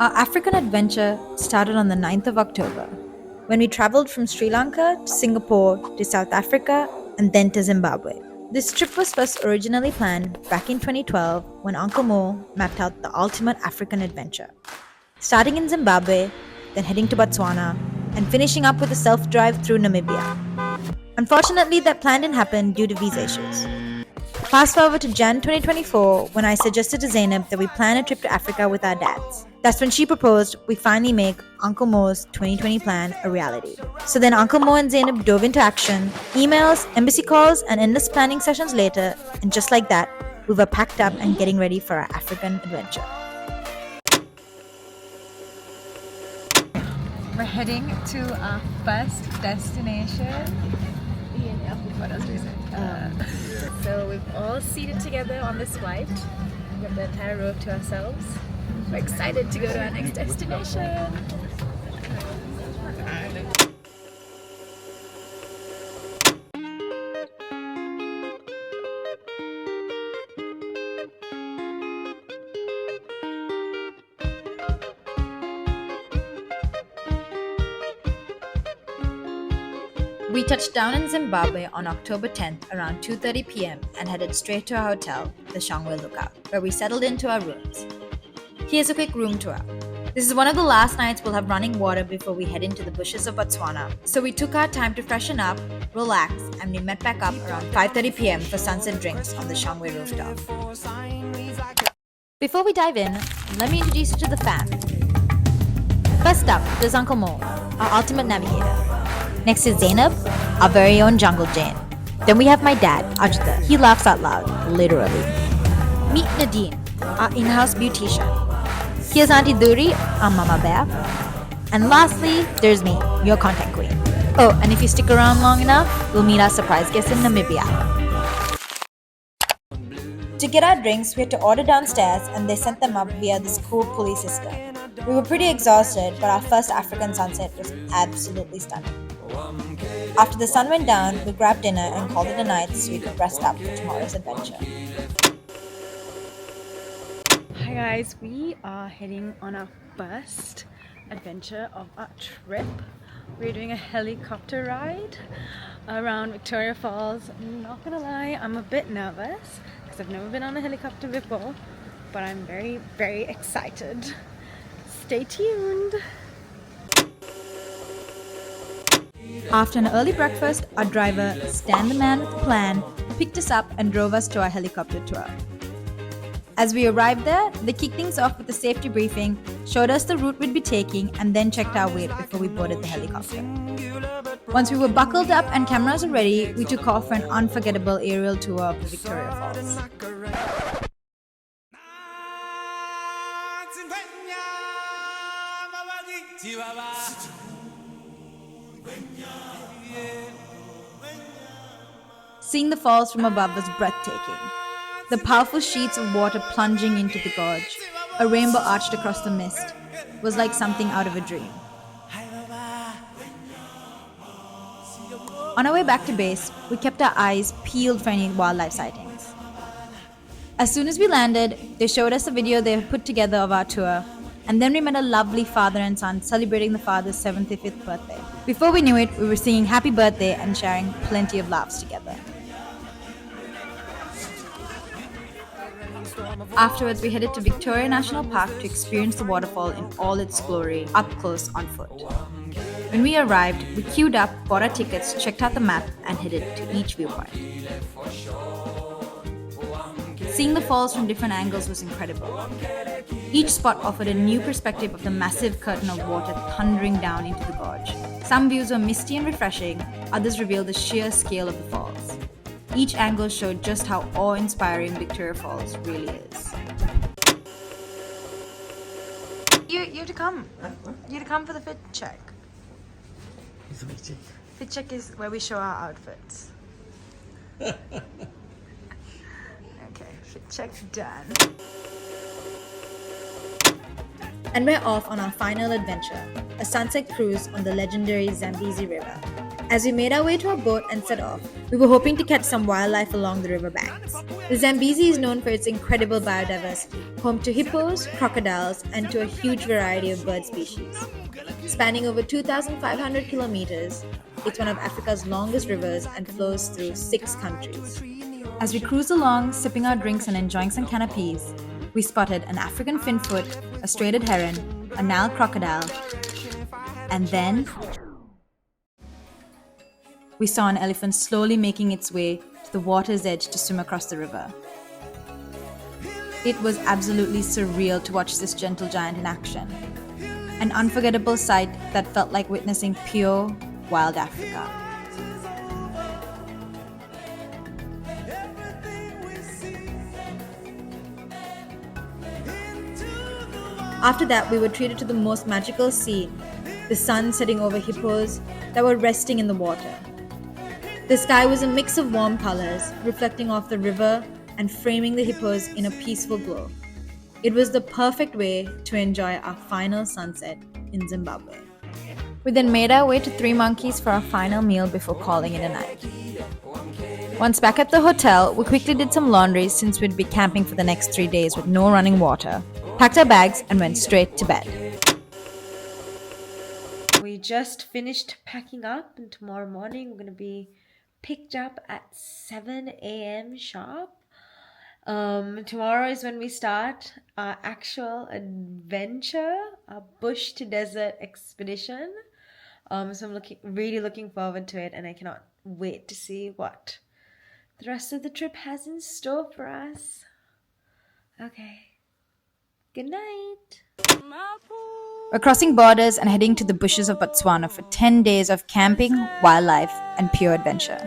Our African adventure started on the 9th of October when we traveled from Sri Lanka to Singapore to South Africa and then to Zimbabwe. This trip was first originally planned back in 2012 when Uncle Mo mapped out the ultimate African adventure, starting in Zimbabwe, then heading to Botswana, and finishing up with a self drive through Namibia. Unfortunately, that plan didn't happen due to visa issues. Fast forward to Jan 2024 when I suggested to Zainab that we plan a trip to Africa with our dads. That's when she proposed we finally make Uncle Mo's 2020 plan a reality. So then Uncle Mo and Zainab dove into action, emails, embassy calls, and endless planning sessions later, and just like that, we were packed up and getting ready for our African adventure. We're heading to our first destination. What else do we say? So we've all seated together on this flight. We have the entire row to ourselves. We're excited to go to our next destination. We touched down in Zimbabwe on October 10th around 2:30 p.m. and headed straight to our hotel, the Shangwe Lookout, where we settled into our rooms. Here's a quick room tour. This is one of the last nights we'll have running water before we head into the bushes of Botswana, so we took our time to freshen up, relax, and we met back up around 5:30 p.m. for sunset drinks on the Shangwe rooftop. Before we dive in, let me introduce you to the fam. First up, there's Uncle Mo, our ultimate navigator. Next is Zainab, our very own Jungle Jane. Then we have my dad, Ajita. He laughs out loud, literally. Meet Nadine, our in-house beautician. Here's Auntie Duri, our Mama Bear. And lastly, there's me, your content queen. Oh, and if you stick around long enough, we'll meet our surprise guest in Namibia. To get our drinks, we had to order downstairs and they sent them up via this cool pulley system. We were pretty exhausted, but our first African sunset was absolutely stunning. After the sun went down, we grabbed dinner and called it a night so we could rest up for tomorrow's adventure. Hi guys, we are heading on our first adventure of our trip. We're doing a helicopter ride around Victoria Falls. I'm not gonna lie, I'm a bit nervous because I've never been on a helicopter before, but I'm very, very excited. Stay tuned. After an early breakfast, our driver, Stan the man with the plan, picked us up and drove us to our helicopter tour. As we arrived there, they kicked things off with a safety briefing, showed us the route we'd be taking, and then checked our weight before we boarded the helicopter. Once we were buckled up and cameras were ready, we took off for an unforgettable aerial tour of the Victoria Falls. Seeing the falls from above was breathtaking. The powerful sheets of water plunging into the gorge, a rainbow arched across the mist, was like something out of a dream. On our way back to base, we kept our eyes peeled for any wildlife sightings. As soon as we landed, they showed us a video they had put together of our tour, and then we met a lovely father and son celebrating the father's 75th birthday. Before we knew it, we were singing happy birthday and sharing plenty of laughs together. Afterwards, we headed to Victoria National Park to experience the waterfall in all its glory, up close on foot. When we arrived, we queued up, bought our tickets, checked out the map, and headed to each viewpoint. Seeing the falls from different angles was incredible. Each spot offered a new perspective of the massive curtain of water thundering down into the gorge. Some views were misty and refreshing, others revealed the sheer scale of the falls. Each angle showed just how awe-inspiring Victoria Falls really is. You have to come. You have to come for the fit check. Fit check is where we show our outfits. Okay, fit check done. And we're off on our final adventure, a sunset cruise on the legendary Zambesi River. As we made our way to our boat and set off, we were hoping to catch some wildlife along the river banks. The Zambesi is known for its incredible biodiversity, home to hippos, crocodiles, and to a huge variety of bird species. Spanning over 2,500 kilometers, it's one of Africa's longest rivers and flows through 6 countries. As we cruised along, sipping our drinks and enjoying some canapes, we spotted an African finfoot, a straighted heron, a Nile crocodile, and then we saw an elephant slowly making its way to the water's edge to swim across the river. It was absolutely surreal to watch this gentle giant in action. An unforgettable sight that felt like witnessing pure, wild Africa. After that, we were treated to the most magical scene, the sun setting over hippos that were resting in the water. The sky was a mix of warm colors, reflecting off the river and framing the hippos in a peaceful glow. It was the perfect way to enjoy our final sunset in Zimbabwe. We then made our way to Three Monkeys for our final meal before calling it a night. Once back at the hotel, we quickly did some laundry since we'd be camping for the next 3 days with no running water, packed our bags, and went straight to bed. We just finished packing up, and tomorrow morning we're going to be picked up at 7 a.m. sharp. Tomorrow is when we start our actual adventure, our bush to desert expedition. So I'm really looking forward to it, and I cannot wait to see what the rest of the trip has in store for us. Okay. Good night. We're crossing borders and heading to the bushes of Botswana for 10 days of camping, wildlife, and pure adventure.